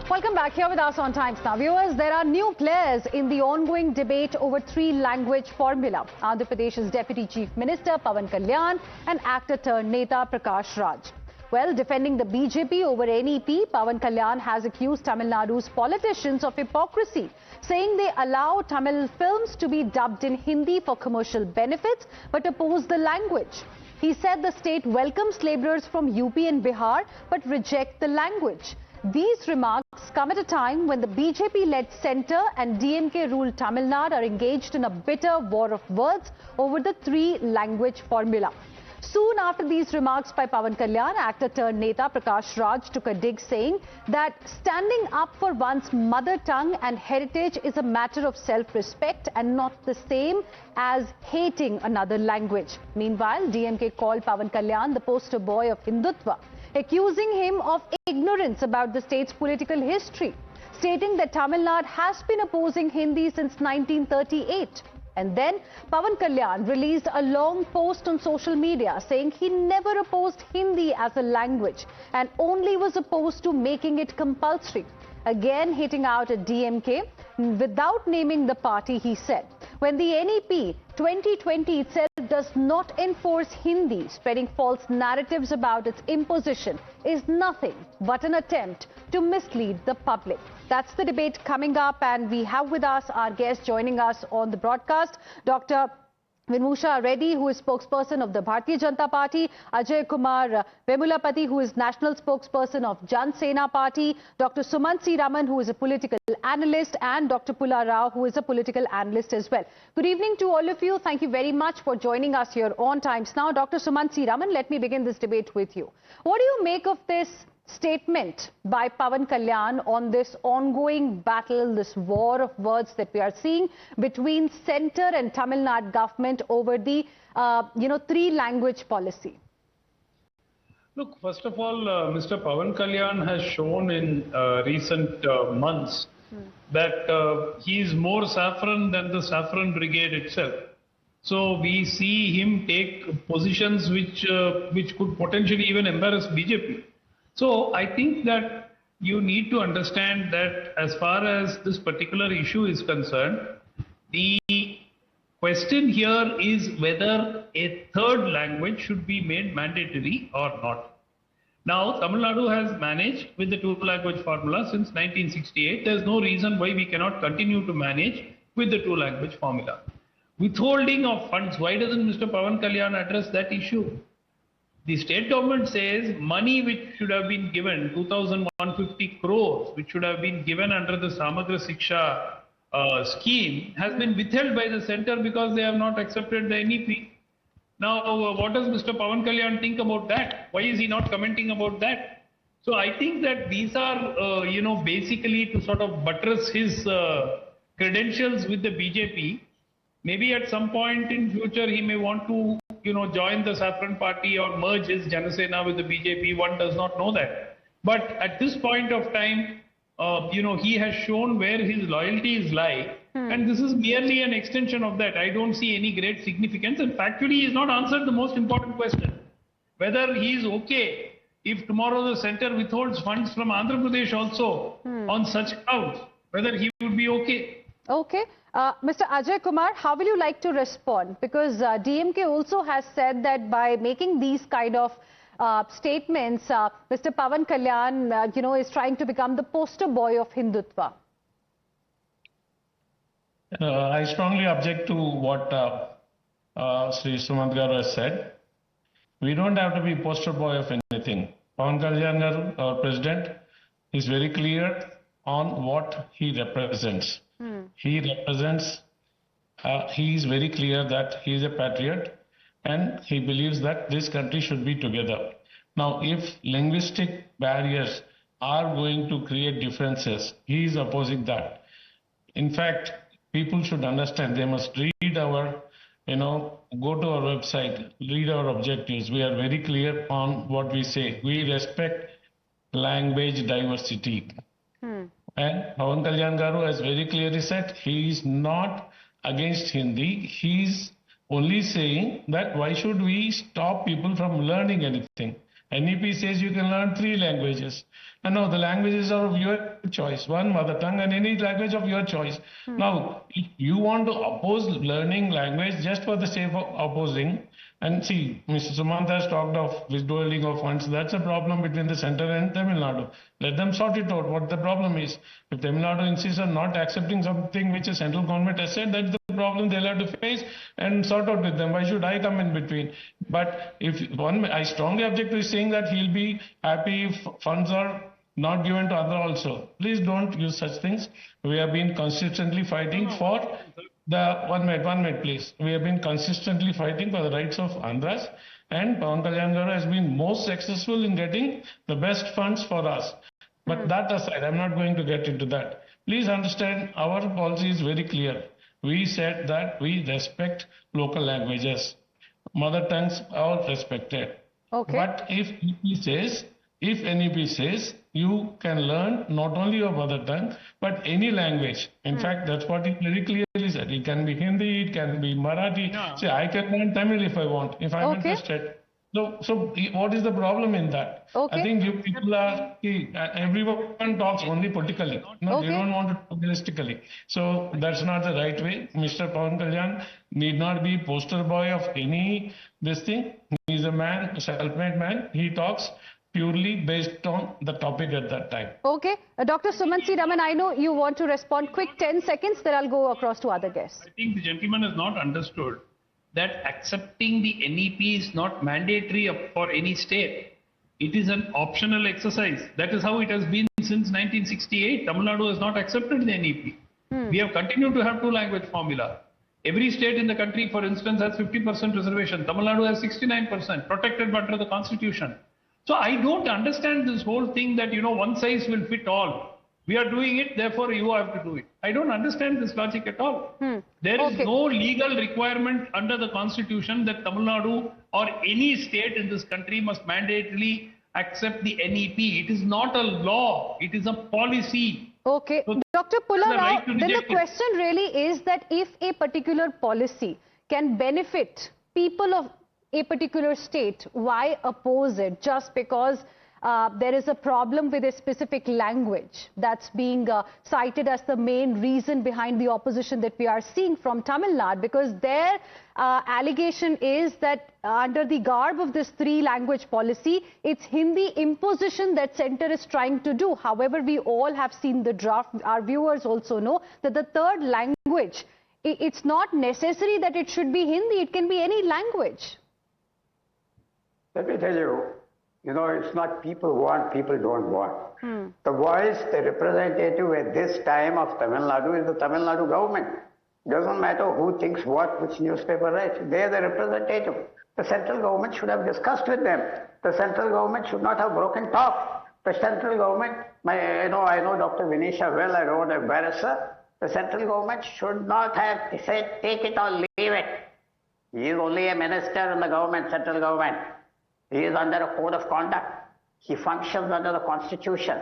Welcome back here with us on Times Now. Viewers, there are new players in the ongoing debate over three-language formula. Andhra Pradesh's Deputy Chief Minister Pawan Kalyan and actor-turned-neta Prakash Raj. Well, defending the BJP over NEP, Pawan Kalyan has accused Tamil Nadu's politicians of hypocrisy, saying they allow Tamil films to be dubbed in Hindi for commercial benefits but oppose the language. He said the state welcomes labourers from UP and Bihar but reject the language. These remarks come at a time when the BJP-led centre and DMK-ruled Tamil Nadu are engaged in a bitter war of words over the three-language formula. Soon after these remarks by Pawan Kalyan, actor-turned-neta Prakash Raj took a dig, saying that standing up for one's mother tongue and heritage is a matter of self-respect and not the same as hating another language. Meanwhile, DMK called Pawan Kalyan the poster boy of Hindutva, accusing him of ignorance about the state's political history, stating that Tamil Nadu has been opposing Hindi since 1938. And then Pawan Kalyan released a long post on social media saying he never opposed Hindi as a language and only was opposed to making it compulsory. Again hitting out at DMK without naming the party, he said, when the NEP 2020 itself does not enforce Hindi, spreading false narratives about its imposition is nothing but an attempt to mislead the public. That's the debate coming up, and we have with us our guest joining us on the broadcast, Dr. Vinusha Reddy, who is spokesperson of the Bharatiya Janata Party, Ajay Kumar Vemulapati, who is national spokesperson of Jan Sena Party, Dr. Sumanth Raman, who is a political analyst, and Dr. Pula Rao, who is a political analyst as well. Good evening to all of you. Thank you very much for joining us here on Times Now. Dr. Sumanth Raman, let me begin this debate with you. What do you make of this statement by Pawan Kalyan on this ongoing battle, this war of words that we are seeing between centre and Tamil Nadu government over the three-language policy? Look, first of all, Mr. Pawan Kalyan has shown in recent months that he is more saffron than the saffron brigade itself. So we see him take positions which could potentially even embarrass BJP. So I think that you need to understand that as far as this particular issue is concerned, the question here is whether a third language should be made mandatory or not. Now, Tamil Nadu has managed with the two-language formula since 1968. There is no reason why we cannot continue to manage with the two-language formula. Withholding of funds, why doesn't Mr. Pawan Kalyan address that issue? The state government says money which should have been given, 2,150 crores, which should have been given under the Samagra Siksha scheme, has been withheld by the centre because they have not accepted the NEP. Now, what does Mr. Pawan Kalyan think about that? Why is he not commenting about that? So I think that these are, basically to sort of buttress his credentials with the BJP. Maybe at some point in future he may want to join the Saffron Party or merge his Janasena with the BJP. One does not know that. But at this point of time, he has shown where his loyalties lie. And this is merely an extension of that. I don't see any great significance. And factually, he has not answered the most important question. Whether he is okay if tomorrow the centre withholds funds from Andhra Pradesh also on such grounds, whether he would be okay. Okay. Mr. Ajay Kumar, how will you like to respond? Because DMK also has said that by making these kind of statements, Mr. Pawan Kalyan, is trying to become the poster boy of Hindutva. I strongly object to what Sri Sumanth Garu has said. We don't have to be poster boy of anything. Pawan Kalyan Garu, our president, is very clear on what he represents. He represents, he is very clear that he is a patriot and he believes that this country should be together. Now, if linguistic barriers are going to create differences, he is opposing that. In fact, people should understand, they must read our, go to our website, read our objectives. We are very clear on what we say. We respect language diversity. And Pawan Kalyan Garu has very clearly said he is not against Hindi. He is only saying that why should we stop people from learning anything? NEP says you can learn 3 languages. And no, the languages are of your choice, one mother tongue and any language of your choice. Now, if you want to oppose learning language just for the sake of opposing, and see, Mr. Sumanth has talked of withholding of funds. That's a problem between the center and Tamil Nadu. Let them sort it out, what the problem is. If Tamil Nadu insists on not accepting something which the central government has said, that's the problem they'll have to face and sort out with them. Why should I come in between? But if one, I strongly object to saying that he'll be happy if funds are not given to other also. Please don't use such things. We have been consistently fighting for the, one minute please. We have been consistently fighting for the rights of Andhras, and Pawan Kalyan garu has been most successful in getting the best funds for us. But that aside, I'm not going to get into that. Please understand, our policy is very clear. We said that we respect local languages. Mother tongues are respected. Okay. But if NEP says you can learn not only your mother tongue, but any language. In fact, that's what it very clearly said. It can be Hindi, it can be Marathi. Yeah. Say, I can learn Tamil if I want, if I'm interested. So what is the problem in that? Okay. I think you people are, everyone talks only politically. No, they don't want to talk realistically. So that's not the right way. Mr. Pawan Kalyan need not be poster boy of any this thing. He's a man, a self-made man. He talks purely based on the topic at that time. Okay. Dr. Sumanth Raman, I know you want to respond. Quick 10 seconds, then I'll go across to other guests. I think the gentleman has not understood that accepting the NEP is not mandatory for any state. It is an optional exercise. That is how it has been since 1968. Tamil Nadu has not accepted the NEP. We have continued to have 2-language formula. Every state in the country, for instance, has 50% reservation. Tamil Nadu has 69%, protected under the constitution. So I don't understand this whole thing that, one size will fit all. We are doing it, therefore you have to do it. I don't understand this logic at all. There is no legal requirement under the constitution that Tamil Nadu or any state in this country must mandatorily accept the NEP. It is not a law, it is a policy. Okay. So Dr. Pula, right to then the reject it. question really is that if a particular policy can benefit people of a particular state, why oppose it just because there is a problem with a specific language that's being cited as the main reason behind the opposition that we are seeing from Tamil Nadu, because their allegation is that under the garb of this 3-language policy, it's Hindi imposition that center is trying to do. However, we all have seen the draft. Our viewers also know that the 3rd language, it's not necessary that it should be Hindi. It can be any language. Let me tell you, it's not people want, people don't want. The voice, the representative at this time of Tamil Nadu is the Tamil Nadu government. Doesn't matter who thinks what, which newspaper writes. They are the representative. The central government should have discussed with them. The central government should not have broken talk. The central government, I know Dr. Vinusha well, I don't want to embarrass her. The central government should not have said, take it or leave it. He is only a minister in the government, central government. He is under a code of conduct. He functions under the constitution.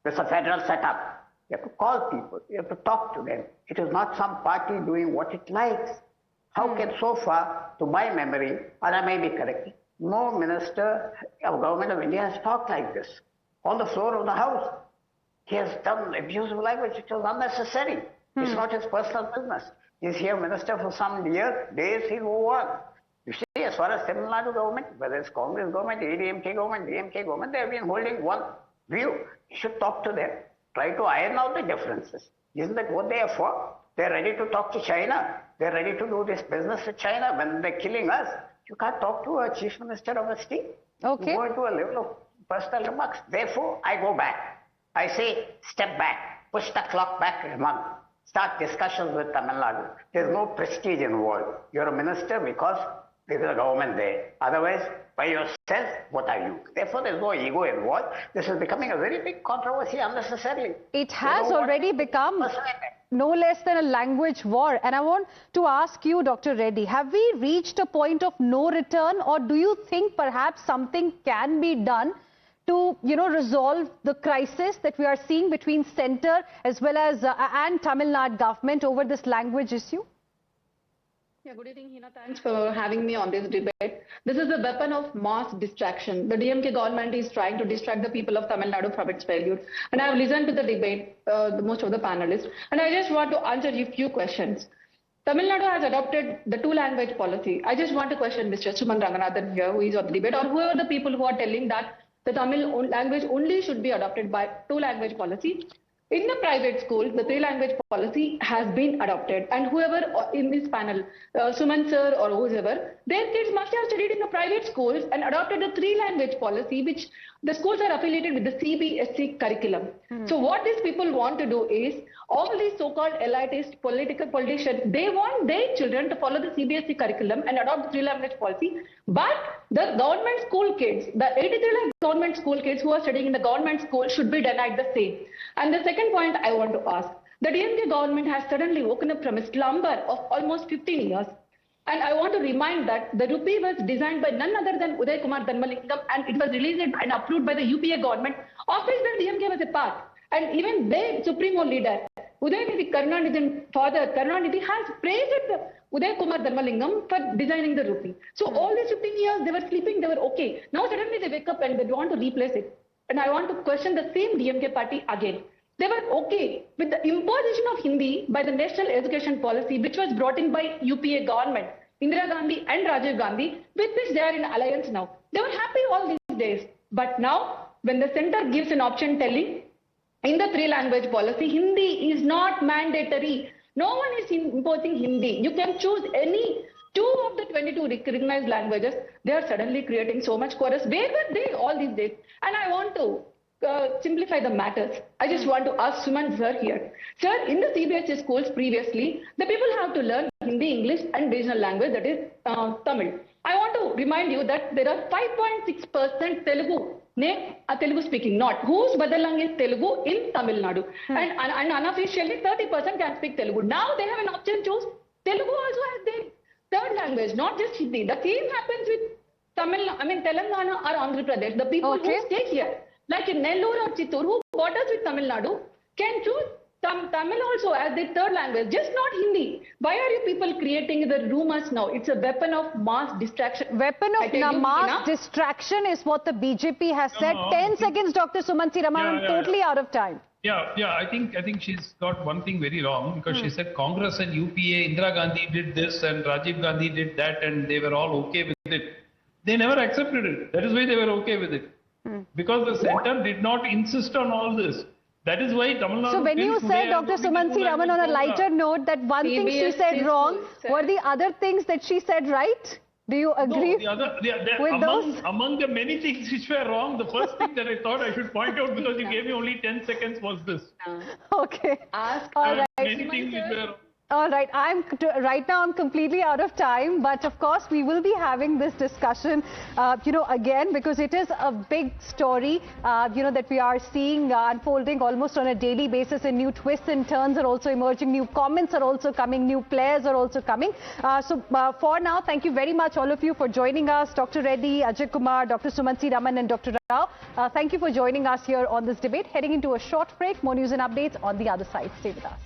It's a federal setup. You have to call people. You have to talk to them. It is not some party doing what it likes. How can so far, to my memory, and I may be correct, no minister of government of India has talked like this on the floor of the house. He has done abusive language which was unnecessary. It's not his personal business. He's here minister for some years, days, he'll move on. You see, as far as Tamil Nadu government, whether it's Congress government, ADMK government, DMK government, they have been holding one view. You should talk to them. Try to iron out the differences. Isn't that what they are for? They're ready to talk to China. They're ready to do this business with China when they're killing us. You can't talk to a chief minister of a state. Okay. You go into a level of personal remarks. Therefore, I go back. I say, step back. Push the clock back a month. Start discussions with Tamil Nadu. There's no prestige involved. You're a minister because there is a government there. Otherwise, by yourself, what are you? Therefore, there's no ego involved. This is becoming a very big controversy unnecessarily. It has already become no less than a language war. And I want to ask you, Dr. Reddy, have we reached a point of no return, or do you think perhaps something can be done to, resolve the crisis that we are seeing between centre as well as and Tamil Nadu government over this language issue? Yeah, good evening, Heena. Thanks for having me on this debate. This is a weapon of mass distraction. The DMK government is trying to distract the people of Tamil Nadu from its failure. And I have listened to the debate, most of the panelists, and I just want to answer you a few questions. Tamil Nadu has adopted the two-language policy. I just want to question Mr. Sumanth Raman here, who is on the debate, or whoever the people who are telling that the Tamil language only should be adopted by two-language policy. In the private schools, the three-language policy has been adopted, and whoever in this panel, Suman sir or whoever, their kids must have studied in the private schools and adopted the three-language policy, which the schools are affiliated with the CBSE curriculum. So what these people want to do is, all these so-called elitist politicians, they want their children to follow the CBSE curriculum and adopt the three-language policy, but the government school kids, the 83 lakh government school kids who are studying in the government school should be denied the same. And the second point I want to ask, the DMK government has suddenly woken up from a slumber of almost 15 years. And I want to remind that the rupee was designed by none other than Kumar and it was released and approved by the UPA government, of which the DMK was a part. And even their supremo leader, Karunanidhi's father, Karunanidhi, has praised Kumar for designing the rupee. So all these 15 years, they were sleeping, they were okay. Now suddenly they wake up and they want to replace it. And I want to question the same DMK party again. They were okay with the imposition of Hindi by the National Education Policy, which was brought in by UPA government, Indira Gandhi and Rajiv Gandhi, with which they are in alliance now. They were happy all these days. But now, when the center gives an option telling, in the three-language policy, Hindi is not mandatory. No one is imposing Hindi. You can choose any 2 of the 22 recognized languages. They are suddenly creating so much chorus. Where were they all these days? And I want to simplify the matters. I just want to ask Suman sir here. Sir, in the CBSE schools previously, the people have to learn Hindi, English and regional language, that is Tamil. I want to remind you that there are 5.6% Telugu, Telugu speaking, not whose mother tongue is Telugu in Tamil Nadu. And unofficially 30% can speak Telugu. Now they have an option to choose. Telugu also has their third language, not just Hindi. The same happens with Telangana or Andhra Pradesh. The people who stay here, like in Nellore or Chittoor, who borders with Tamil Nadu, can choose Tamil also as their third language, just not Hindi. Why are you people creating the rumors now? It's a weapon of mass distraction. Weapon of mass distraction is what the BJP has said. 10 seconds, Dr. Sumanth Raman. I'm totally out of time. I think she's got one thing very wrong, because she said Congress and UPA, Indira Gandhi did this and Rajiv Gandhi did that and they were all okay with it. They never accepted it. That is why they were okay with it. Because the center did not insist on all this. That is why Tamil Nadu. So when you said, Dr. Sumanth Raman, on a lighter note, that one thing she said wrong, were the other things that she said right? Do you agree with those? Among the many things which were wrong, the first thing that I thought I should point out, because you gave me only 10 seconds, was this. Okay. All right. Many things which were... All right, right now I'm completely out of time, but of course we will be having this discussion, again, because it is a big story, that we are seeing unfolding almost on a daily basis, and new twists and turns are also emerging, new comments are also coming, new players are also coming. For now, thank you very much all of you for joining us, Dr. Reddy, Ajay Kumar, Dr. Sumanth Raman and Dr. Rao. Thank you for joining us here on this debate. Heading into a short break, more news and updates on the other side. Stay with us.